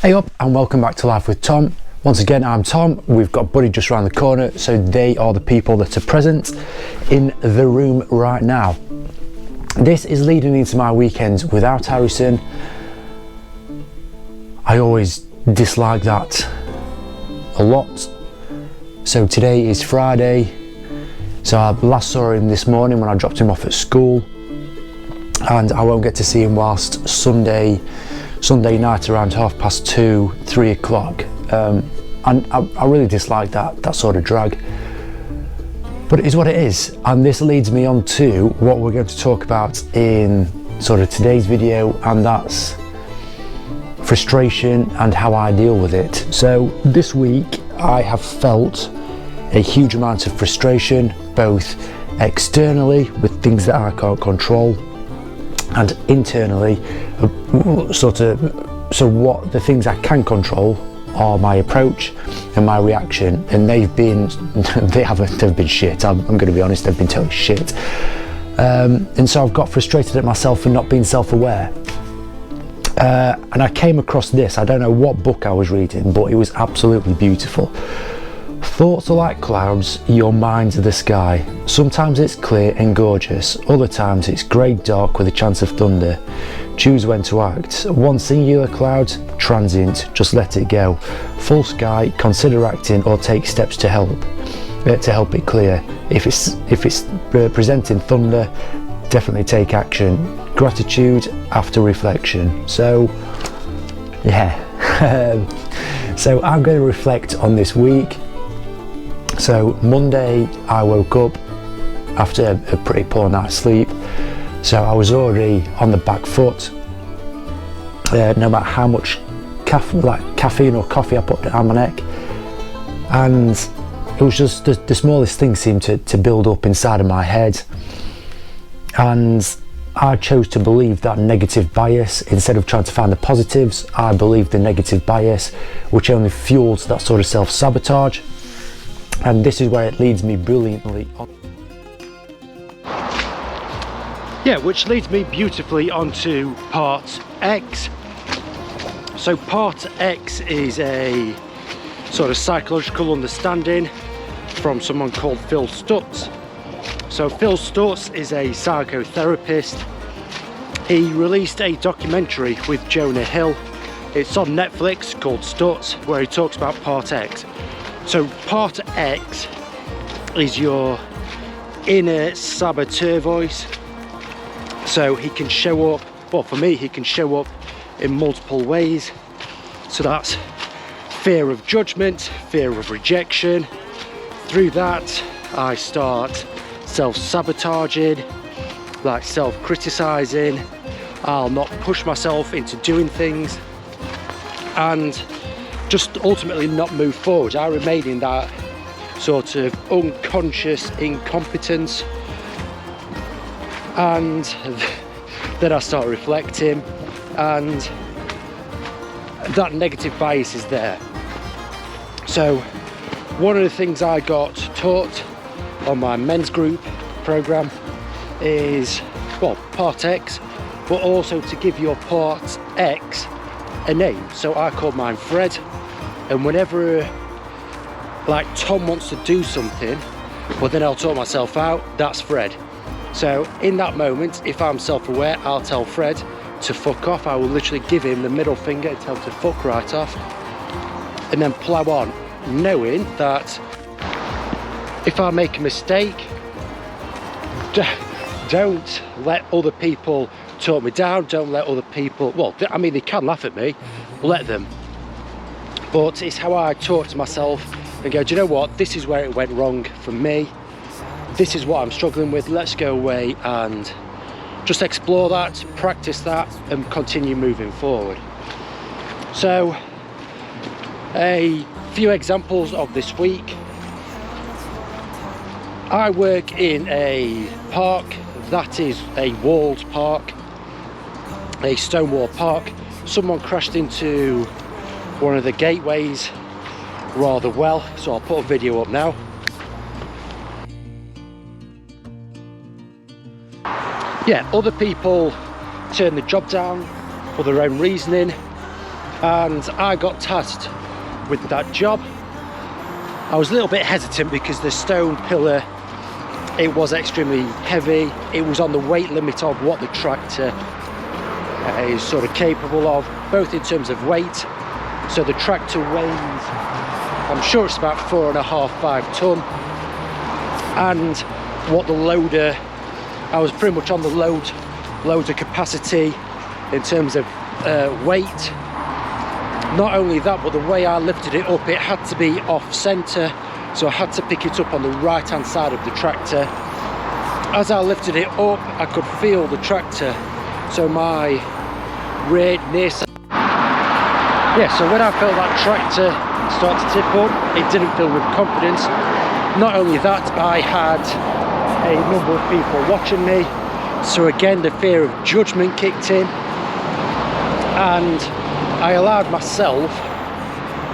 Hey up and welcome back to Life with Tom. Once again, I'm Tom. We've got Buddy just around the corner, so they are the people that are present in the room right now. This is leading into my weekends without Harrison. I always dislike that a lot. So today is Friday. So I last saw him this morning when I dropped him off at school, and I won't get to see him whilst Sunday night around 2:30, 3 o'clock. And I really dislike that sort of drag. But it is what it is. And this leads me on to what we're going to talk about in sort of today's video, and that's frustration and how I deal with it. So this week I have felt a huge amount of frustration, both externally with things that I can't control, and internally, so what the things I can control are my approach and my reaction, and they've been shit. I'm going to be honest, they've been totally shit. And so I've got frustrated at myself for not being self-aware. And I came across this, I don't know what book I was reading, but it was absolutely beautiful. Thoughts are like clouds, your mind's are the sky. Sometimes it's clear and gorgeous, other times it's grey dark with a chance of thunder. Choose when to act. One singular cloud, transient, just let it go. Full sky, consider acting or take steps to help it clear. If it's presenting thunder, definitely take action. Gratitude after reflection. So yeah, so I'm going to reflect on this week. So Monday I woke up after a pretty poor night's sleep, so I was already on the back foot. No matter how much caffeine or coffee I put down my neck, and it was just the smallest thing seemed to build up inside of my head, and I chose to believe that negative bias instead of trying to find the positives. I believed the negative bias, which only fuels that sort of self-sabotage. And this is where it leads me brilliantly on. Yeah, which leads me beautifully onto part X. So part X is a sort of psychological understanding from someone called Phil Stutz. So Phil Stutz is a psychotherapist. He released a documentary with Jonah Hill. It's on Netflix called Stutz, where he talks about part X. So part X is your inner saboteur voice. So he can show up, well for me he can show up in multiple ways. So that's fear of judgment, fear of rejection. Through that I start self-sabotaging, like self-criticizing. I'll not push myself into doing things and just ultimately not move forward. I remain in that sort of unconscious incompetence, and then I start reflecting, and that negative bias is there. So one of the things I got taught on my men's group program is, well, part X, but also to give your part X a name. So I called mine Fred, and whenever like Tom wants to do something, well then I'll talk myself out, that's Fred. So in that moment, if I'm self-aware, I'll tell Fred to fuck off. I will literally give him the middle finger and tell him to fuck right off, and then plow on, knowing that if I make a mistake, don't let other people talk me down, don't let other people, well, I mean, they can laugh at me, let them. But it's how I talk to myself and go, do you know what, this is where it went wrong for me, this is what I'm struggling with, let's go away and just explore that, practice that, and continue moving forward. So a few examples of this week. I work in a park that is a walled park, a stone wall park. Someone crashed into one of the gateways rather well, so I'll put a video up now. Yeah, other people turn the job down for their own reasoning. and I got tasked with that job. I was a little bit hesitant because the stone pillar, it was extremely heavy. It was on the weight limit of what the tractor is sort of capable of, both in terms of weight. So the tractor weighs, I'm sure it's about 4.5–5 ton, and what the loader, I was pretty much on the loader capacity in terms of weight. Not only that, but the way I lifted it up, it had to be off centre, so I had to pick it up on the right hand side of the tractor. As I lifted it up, I could feel the tractor, so my rear near side, yeah, so when I felt that tractor start to tip up, it didn't fill with confidence. Not only that, I had a number of people watching me, so again the fear of judgment kicked in, and I allowed myself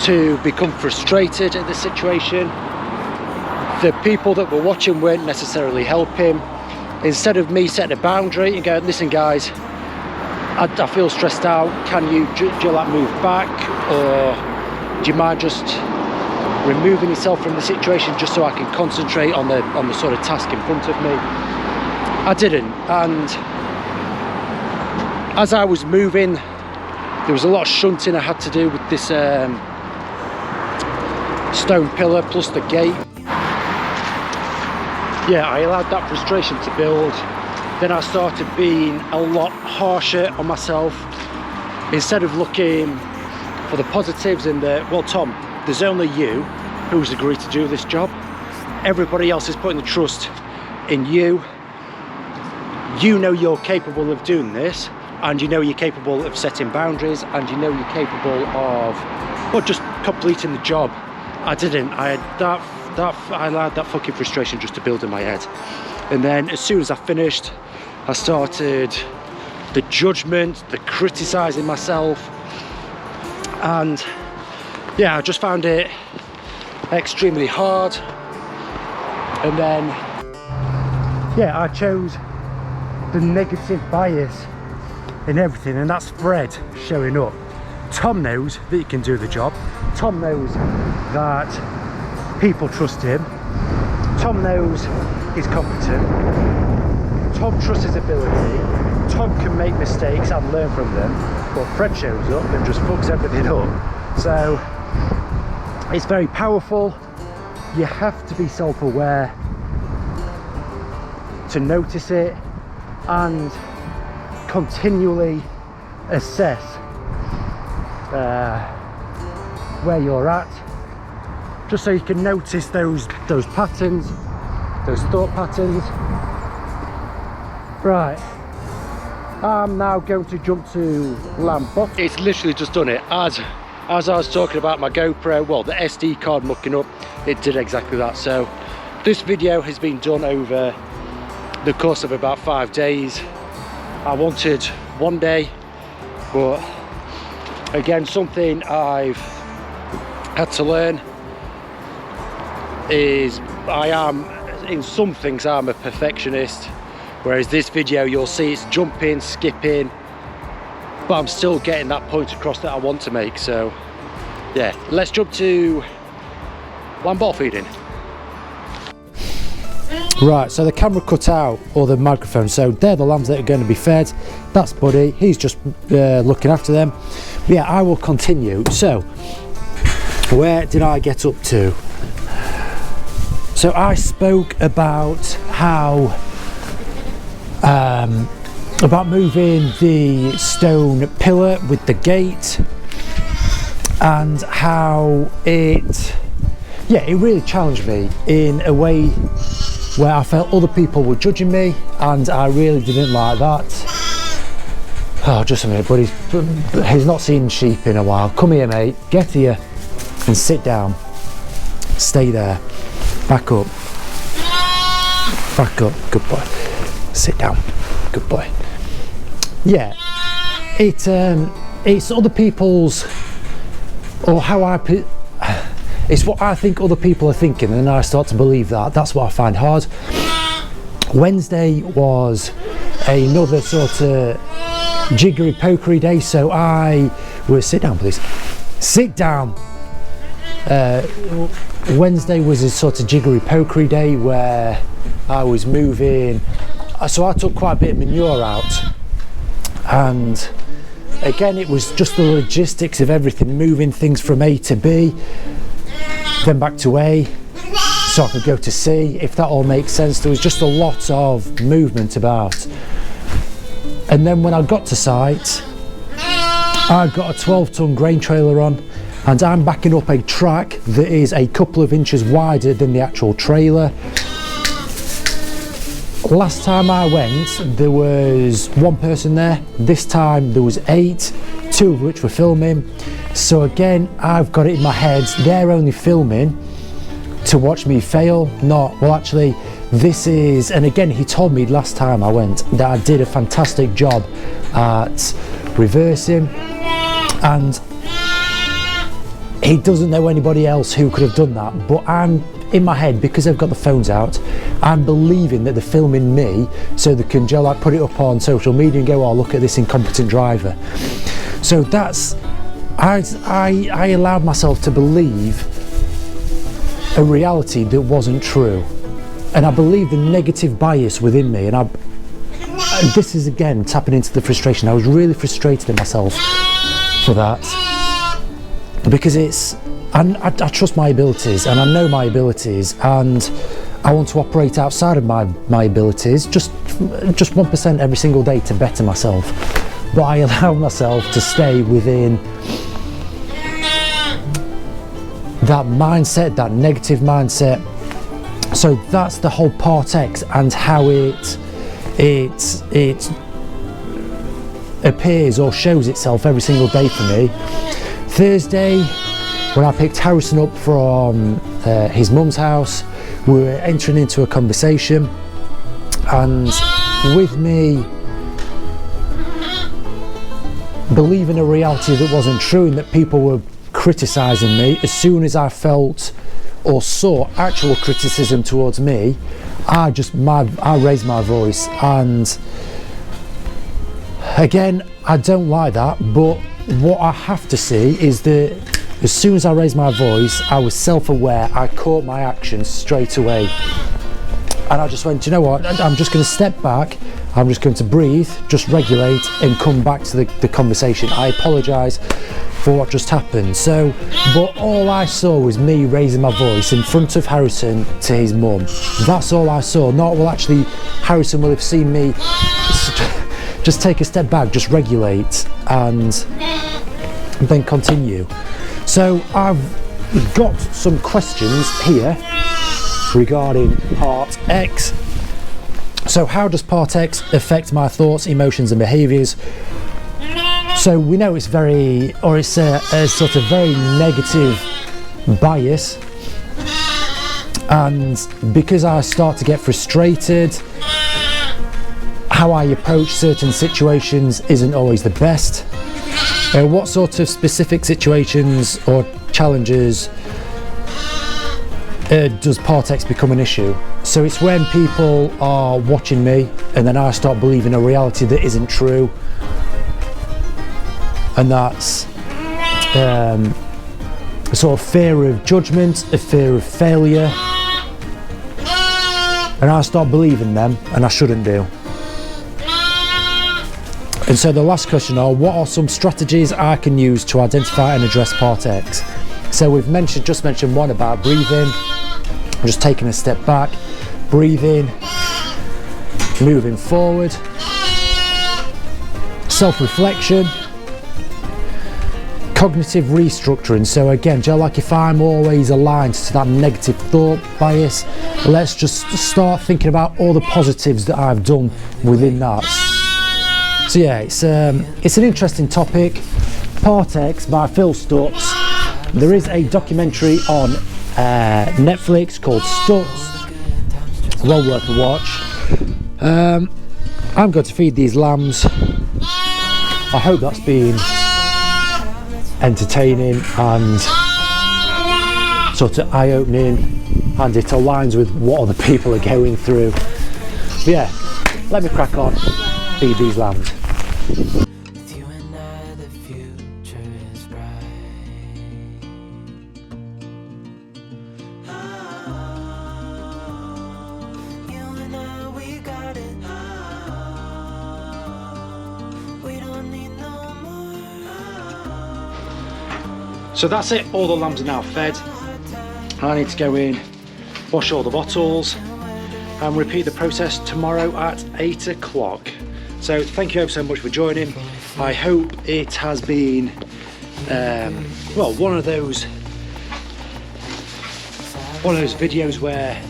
to become frustrated at the situation. The people that were watching weren't necessarily helping. Instead of me setting a boundary and going, listen guys, I feel stressed out, can you like move back, or do you mind just removing yourself from the situation just so I can concentrate on the sort of task in front of me? I didn't, and as I was moving, there was a lot of shunting I had to do with this stone pillar plus the gate. Yeah, I allowed that frustration to build. Then I started being a lot harsher on myself. Instead of looking for the positives in the, well Tom, there's only you who's agreed to do this job. Everybody else is putting the trust in you. You know you're capable of doing this, and you know you're capable of setting boundaries, and you know you're capable of, well, just completing the job. I didn't. I allowed that fucking frustration just to build in my head. And then as soon as I finished, I started the judgment, the criticising myself, and yeah, I just found it extremely hard. And then, yeah, I chose the negative bias in everything, and that's Fred showing up. Tom knows that he can do the job. Tom knows that people trust him. Tom knows he's competent. Tom trusts his ability. Tom can make mistakes and learn from them, but Fred shows up and just fucks everything up. So it's very powerful. You have to be self-aware to notice it and continually assess where you're at, just so you can notice those patterns, those thought patterns. Right, I'm now going to jump to Lambot. It's literally just done it. As I was talking about my GoPro, well, the SD card mucking up, it did exactly that. So this video has been done over the course of about 5 days. I wanted 1 day, but again, something I've had to learn is in some things I'm a perfectionist, whereas this video you'll see it's jumping, skipping, but I'm still getting that point across that I want to make. So yeah, let's jump to lamb ball feeding. Right, so the camera cut out, or the microphone, so they're the lambs that are going to be fed. That's Buddy, he's just looking after them. But yeah, I will continue. So, where did I get up to? So I spoke about how, about moving the stone pillar with the gate, and how it really challenged me in a way where I felt other people were judging me, and I really didn't like that. Oh, just a minute, buddy. He's not seen sheep in a while. Come here, mate. Get here and sit down. Stay there. Back up. Back up. Good boy. Sit down. Good boy. Yeah, it's other people's, or how it's what I think other people are thinking, and I start to believe that. That's what I find hard. Wednesday was another sort of jiggery pokery day, so I sit down please, sit down. Wednesday was a sort of jiggery pokery day where I was moving, so I took quite a bit of manure out, and again it was just the logistics of everything, moving things from A to B, then back to A, so I could go to C, if that all makes sense. There was just a lot of movement about. And then when I got to site, I got a 12-ton grain trailer on, and I'm backing up a track that is a couple of inches wider than the actual trailer. Last time I went, there was one person there. This time there was 8, 2 of which were filming. So again, I've got it in my head, they're only filming to watch me fail, not, well actually, this is, and again, he told me last time I went that I did a fantastic job at reversing, and he doesn't know anybody else who could have done that, but I'm in my head, because they've got the phones out, I'm believing that they're filming me so they can just like put it up on social media and go, oh look at this incompetent driver. So that's, I allowed myself to believe a reality that wasn't true, and I believe the negative bias within me, and this is again tapping into the frustration. I was really frustrated at myself for that, because it's, I trust my abilities and I know my abilities, and I want to operate outside of my abilities just 1% every single day to better myself, but I allow myself to stay within that mindset, that negative mindset. So that's the whole Part X and how it appears or shows itself every single day for me. Thursday, when I picked Harrison up from his mum's house, we were entering into a conversation, and with me believing a reality that wasn't true and that people were criticising me, as soon as I felt or saw actual criticism towards me, I raised my voice. And again, I don't like that, but what I have to see is that as soon as I raised my voice, I was self-aware, I caught my actions straight away, and I just went, you know what, I'm just going to step back, I'm just going to breathe, just regulate and come back to the conversation. I apologise for what just happened. So, but all I saw was me raising my voice in front of Harrison to his mum. That's all I saw. Not, well actually Harrison will have seen me just take a step back, just regulate and then continue. So I've got some questions here regarding Part X. So how does Part X affect my thoughts, emotions and behaviours? So we know it's a sort of very negative bias, and because I start to get frustrated, how I approach certain situations isn't always the best. What sort of specific situations or challenges does Part X become an issue? So it's when people are watching me and then I start believing a reality that isn't true, and that's a sort of fear of judgment, a fear of failure, and I start believing them and I shouldn't do. And so the last question are, what are some strategies I can use to identify and address Part X? So we've just mentioned one about breathing, just taking a step back, breathing, moving forward, self-reflection, cognitive restructuring. So again, like if I'm always aligned to that negative thought bias, let's just start thinking about all the positives that I've done within that. So yeah, it's an interesting topic. Part X by Phil Stutz. There is a documentary on Netflix called Stutz. Well worth a watch. I'm going to feed these lambs. I hope that's been entertaining and sort of eye-opening, and it aligns with what other people are going through. But yeah, let me crack on, feed these lambs. With you and I, the future So that's it, all the lambs are now fed. I need to go in, wash all the bottles, and repeat the process tomorrow at 8 o'clock. So thank you ever so much for joining. I hope it has been, well, one of those videos where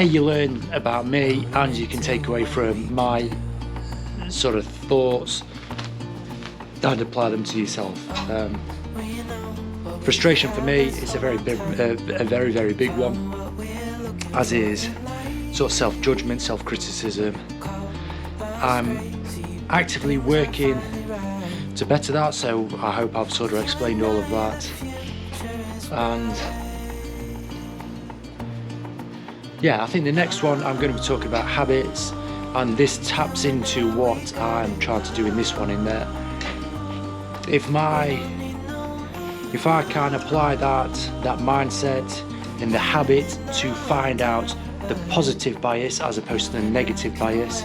you learn about me and you can take away from my sort of thoughts and apply them to yourself. Frustration for me is a very big one, as is sort of self-judgment, self-criticism. I'm actively working to better that, so I hope I've sort of explained all of that. And yeah, I think the next one I'm going to be talking about habits, and this taps into what I'm trying to do in this one, in that if I can apply that mindset and the habit to find out the positive bias as opposed to the negative bias,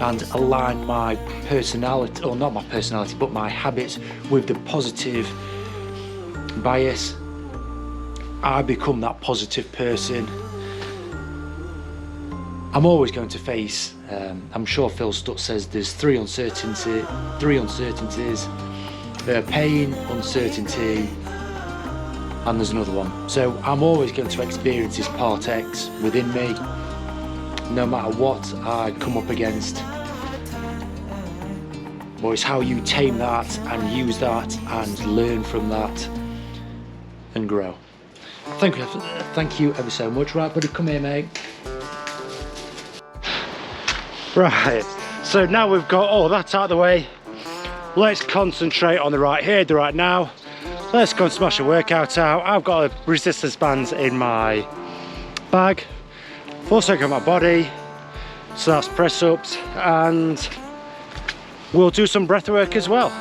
and align my personality, or not my personality, but my habits with the positive bias, I become that positive person. I'm always going to face, I'm sure Phil Stutz says there's three uncertainties, pain, uncertainty, and there's another one. So I'm always going to experience this part X within me, no matter what I come up against. But it's how you tame that and use that and learn from that and grow. Thank you ever so much. Right, buddy, come here, mate. Right, so now we've got all that out of the way, let's concentrate on the right here, the right now. Let's go and smash a workout out. I've got resistance bands in my bag. I've also got my body, so that's press ups, and we'll do some breath work as well.